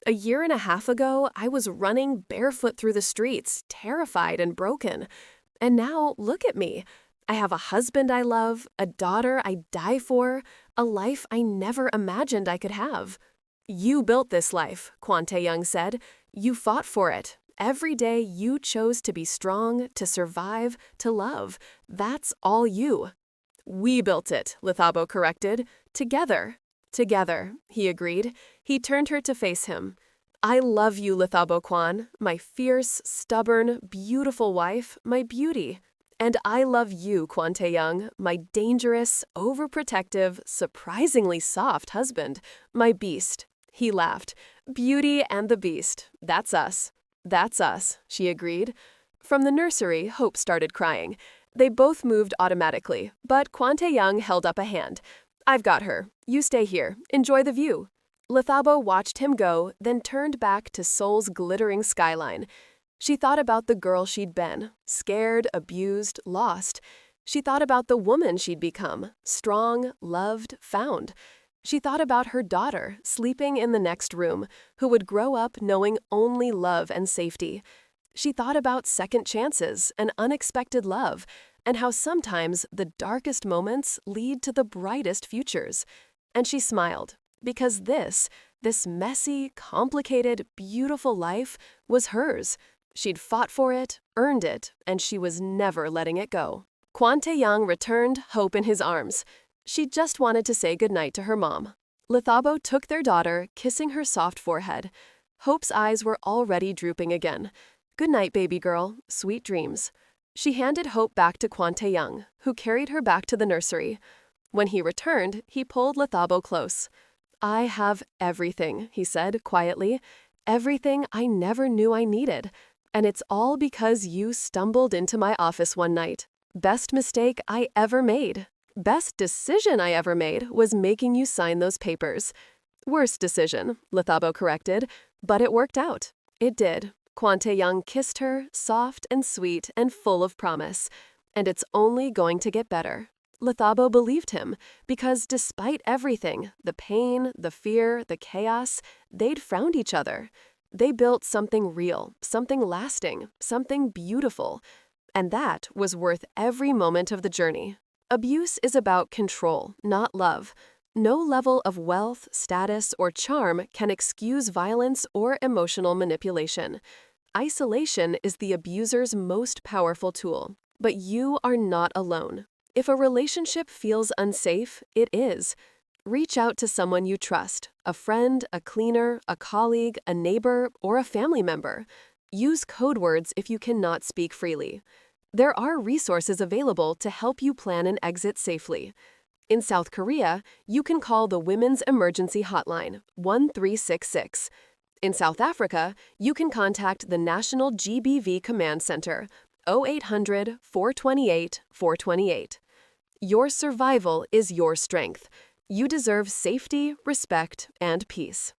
Speaker 1: A year and a half ago, I was running barefoot through the streets, terrified and broken. And now, look at me. I have a husband I love, a daughter I die for, a life I never imagined I could have." "You built this life," Kwon Taeyang said. "You fought for it. Every day you chose to be strong, to survive, to love. That's all you." "We built it," Lethabo corrected. "Together." "Together," he agreed. He turned her to face him. "I love you, Lethabo Kwon, my fierce, stubborn, beautiful wife, my beauty. And I love you, Kwon Taeyang, my dangerous, overprotective, surprisingly soft husband, my beast." He laughed. "Beauty and the Beast. That's us." "That's us," she agreed. From the nursery, Hope started crying. They both moved automatically, but Kwon Taeyang held up a hand. "I've got her. You stay here. Enjoy the view." Lethabo watched him go, then turned back to Seoul's glittering skyline. She thought about the girl she'd been, scared, abused, lost. She thought about the woman she'd become, strong, loved, found. She thought about her daughter, sleeping in the next room, who would grow up knowing only love and safety. She thought about second chances and unexpected love, and how sometimes the darkest moments lead to the brightest futures. And she smiled, because this messy, complicated, beautiful life was hers. She'd fought for it, earned it, and she was never letting it go. Kwon Taeyang returned, Hope in his arms. She just wanted to say goodnight to her mom. Lethabo took their daughter, kissing her soft forehead. Hope's eyes were already drooping again. "Good night, baby girl. Sweet dreams." She handed Hope back to Kwon Taeyang, who carried her back to the nursery. When he returned, he pulled Lethabo close. I have everything, he said quietly. Everything I never knew I needed. And it's all because you stumbled into my office one night. Best mistake I ever made. Best decision I ever made was making you sign those papers. Worst decision, Lethabo corrected, but it worked out. It did. Kwon Taeyang kissed her, soft and sweet and full of promise. And it's only going to get better. Lethabo believed him, because despite everything, the pain, the fear, the chaos, they'd found each other. They built something real, something lasting, something beautiful. And that was worth every moment of the journey. Abuse is about control, not love. No level of wealth, status, or charm can excuse violence or emotional manipulation. Isolation is the abuser's most powerful tool. But you are not alone. If a relationship feels unsafe, it is. Reach out to someone you trust, a friend, a cleaner, a colleague, a neighbor, or a family member. Use code words if you cannot speak freely. There are resources available to help you plan an exit safely. In South Korea, you can call the Women's Emergency Hotline, 1366. In South Africa, you can contact the National GBV Command Center, 0800 428 428. Your survival is your strength. You deserve safety, respect, and peace.